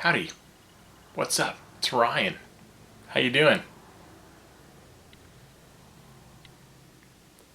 Howdy. What's up? It's Ryan. How you doing?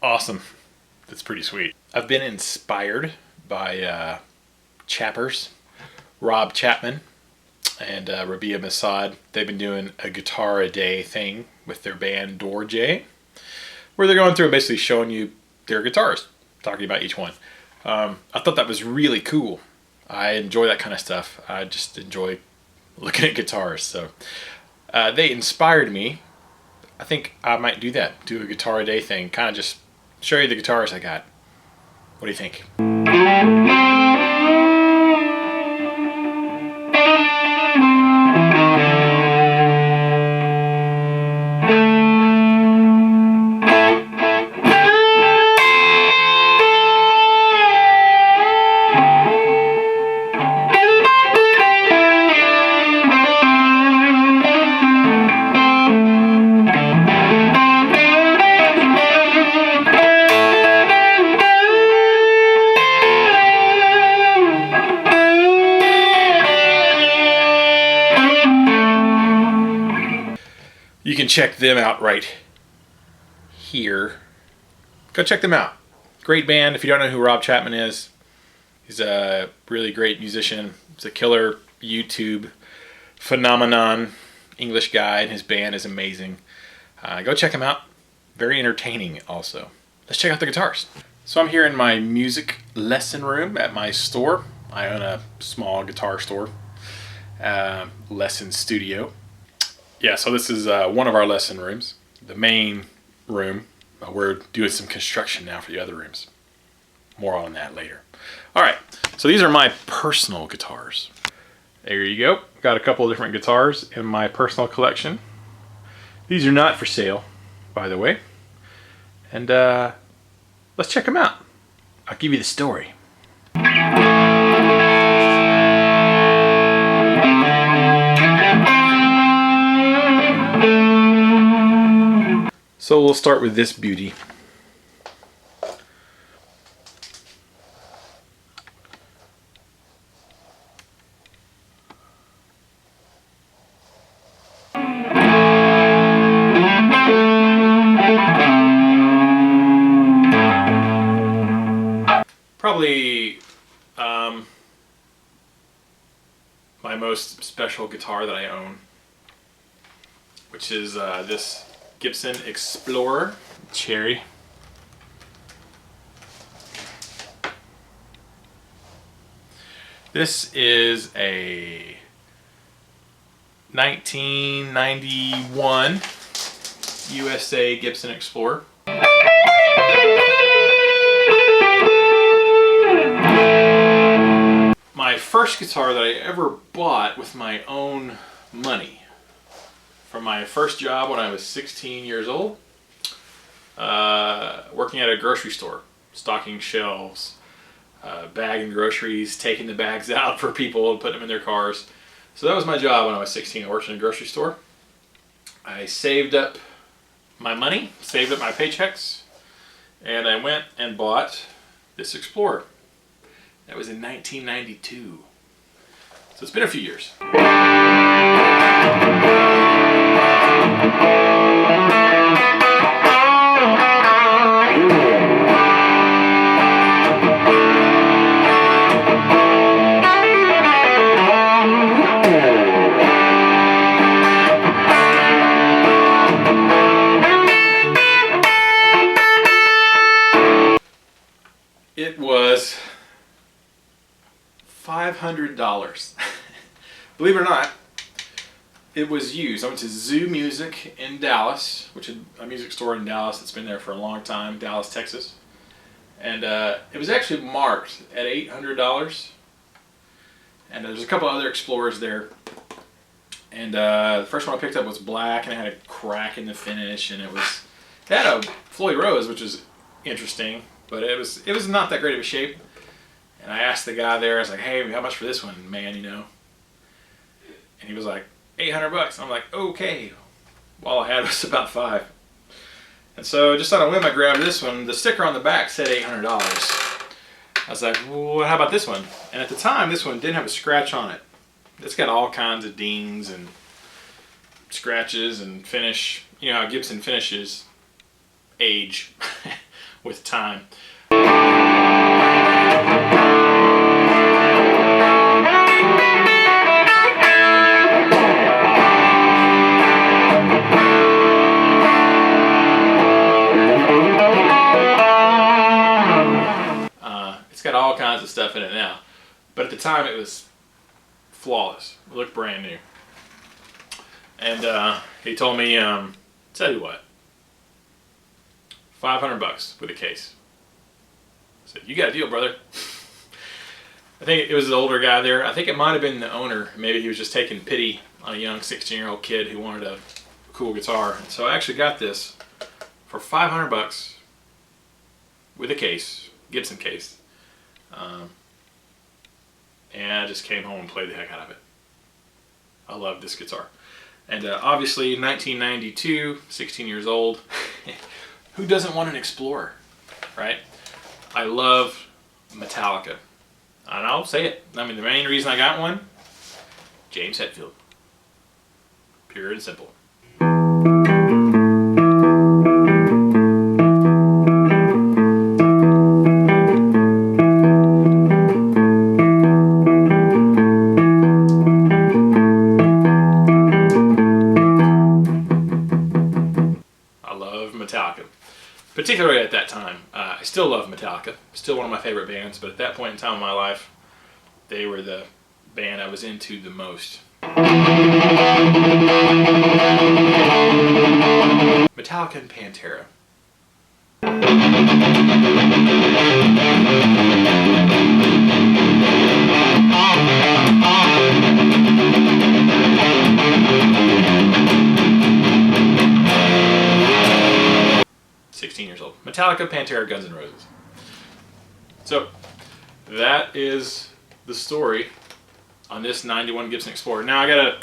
Awesome. That's pretty sweet. I've been inspired by chappers, Chapman and Rabea Massaad. They've been doing a guitar a day thing with their band Dorje, where they're going through and basically showing you their guitars, talking about each one. I thought that was really cool. I enjoy that kind of stuff. I just enjoy looking at guitars. So they inspired me. I think I might do that. Do a guitar a day thing. Kind of just show you the guitars I got. What do you think? You can check them out right here. Go check them out. Great band. If you don't know who Chapman is, he's a really great musician. He's a killer YouTube phenomenon, English guy, and his band is amazing. Go check him out. Very entertaining also. Let's check out the guitars. So I'm here in my music lesson room at my store. I own a small guitar store, lesson studio. Yeah, so this is one of our lesson rooms, the main room. We're doing some construction now for the other rooms. More on that later. All right, so these are my personal guitars. There you go. Got a couple of different guitars in my personal collection. These are not for sale, by the way. And let's check them out. I'll give you the story. So we'll start with this beauty. Probably my most special guitar that I own, which is this Gibson Explorer Cherry. This is a 1991 USA Gibson Explorer. My first guitar that I ever bought with my own money. From my first job when I was 16 years old, working at a grocery store, stocking shelves, bagging groceries, taking the bags out for people and putting them in their cars. So that was my job when I was 16. I worked in a grocery store. I saved up my money, saved up my paychecks, and I went and bought this Explorer. That was in 1992. So it's been a few years. It was $500. Believe it or not, it was used. I went to Zoo Music in Dallas, which is a music store in Dallas that's been there for a long time, Dallas, Texas. And it was actually marked at $800. And there's a couple other Explorers there. And the first one I picked up was black, and it had a crack in the finish, and it had a Floyd Rose, which was interesting, but it was not that great of a shape. And I asked the guy there, I was like, hey, how much for this one, man, you know? And he was like, $800. I'm like, okay. All I had was about $5. And so just on a whim, I grabbed this one. The sticker on the back said $800. I was like, well, how about this one? And at the time, this one didn't have a scratch on it. It's got all kinds of dings and scratches and finish. You know how Gibson finishes age with time. It's got all kinds of stuff in it now, but at the time it was flawless. It looked brand new. And he told me, tell you what, $500 with a case. I said, you got a deal, brother. I think it was the older guy there. I think it might have been the owner. Maybe he was just taking pity on a young 16-year-old kid who wanted a cool guitar. And so I actually got this for $500 with a case, Gibson case. And I just came home and played the heck out of it. I love this guitar. And obviously 1992, 16 years old. Who doesn't want an Explorer, right? I love Metallica. And I'll say it. I mean, the main reason I got one, James Hetfield. Pure and simple. Metallica, particularly at that time. I still love Metallica, still one of my favorite bands, but at that point in time in my life, they were the band I was into the most. Metallica and Pantera. 16 years old. Metallica, Pantera, Guns N' Roses. So that is the story on this 91 Gibson Explorer. Now I got a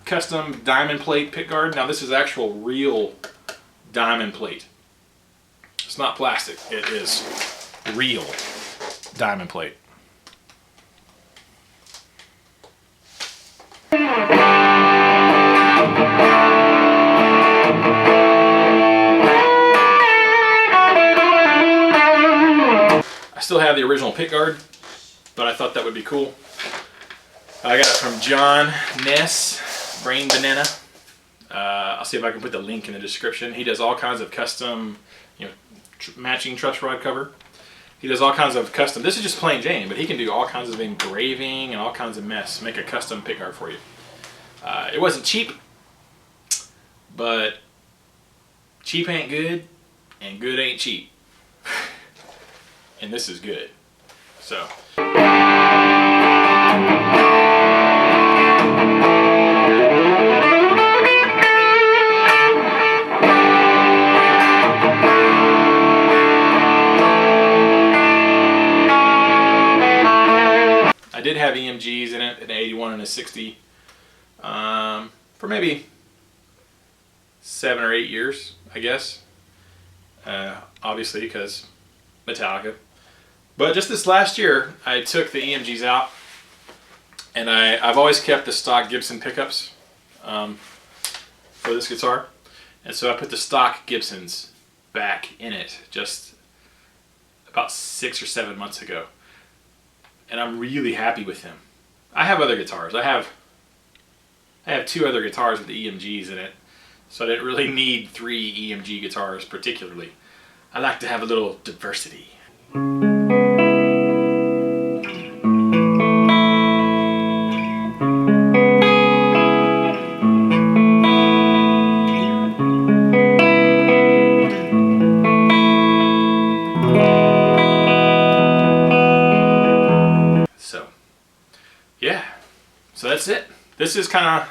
custom diamond plate pickguard. Now this is actual real diamond plate. It's not plastic. It is real diamond plate. I still have the original pickguard, but I thought that would be cool. I got it from John Ness, Brain Banana. I'll see if I can put the link in the description. He does all kinds of custom, matching truss rod cover. He does all kinds of custom. This is just plain Jane, but he can do all kinds of engraving and all kinds of mess. Make a custom pickguard for you. It wasn't cheap, but cheap ain't good, and good ain't cheap. And this is good. So. I did have EMGs in it, an 81 and a 60, for maybe 7 or 8 years, I guess. Obviously, because Metallica. But just this last year, I took the EMGs out, and I've always kept the stock Gibson pickups for this guitar. And so I put the stock Gibsons back in it just about 6 or 7 months ago. And I'm really happy with them. I have other guitars. I have 2 other guitars with the EMGs in it, so I didn't really need 3 EMG guitars particularly. I like to have a little diversity. So that's it. This is kind of,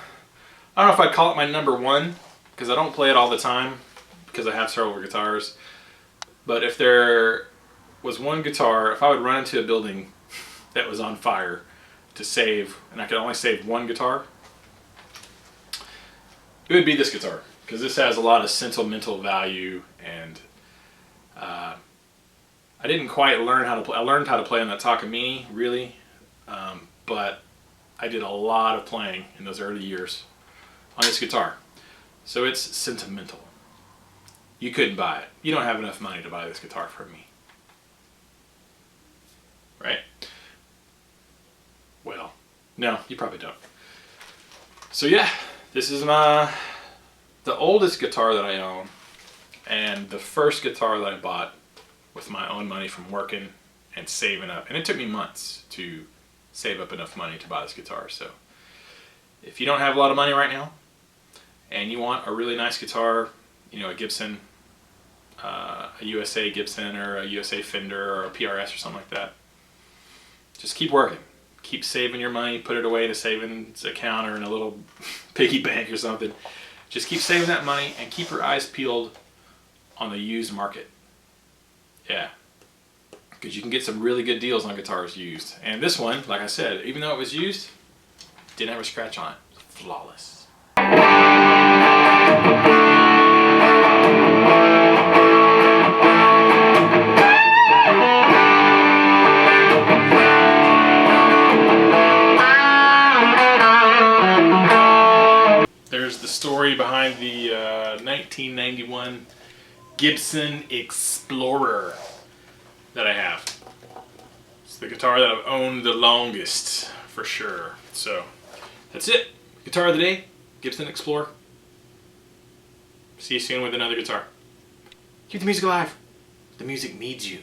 I don't know if I'd call it my number one, because I don't play it all the time, because I have several guitars. But if there was one guitar, if I would run into a building that was on fire to save, and I could only save one guitar, it would be this guitar, because this has a lot of sentimental value, and I didn't quite learn how to play. I learned how to play on that Takamine, really, but I did a lot of playing in those early years on this guitar. So it's sentimental. You couldn't buy it. You don't have enough money to buy this guitar from me. Right? Well, no, you probably don't. So yeah, this is the oldest guitar that I own, and the first guitar that I bought with my own money from working and saving up. And it took me months to save up enough money to buy this guitar. So if you don't have a lot of money right now and you want a really nice guitar, you know, a Gibson, a USA Gibson or a USA Fender or a PRS or something like that, just keep working. Keep saving your money, put it away in a savings account or in a little piggy bank or something. Just keep saving that money and keep your eyes peeled on the used market. Yeah. Because you can get some really good deals on guitars used. And this one, like I said, even though it was used, didn't have a scratch on it. Flawless. There's the story behind the 1991 Gibson Explorer that I have. It's the guitar that I've owned the longest, for sure. So, that's it. Guitar of the day, Gibson Explorer. See you soon with another guitar. Keep the music alive. The music needs you.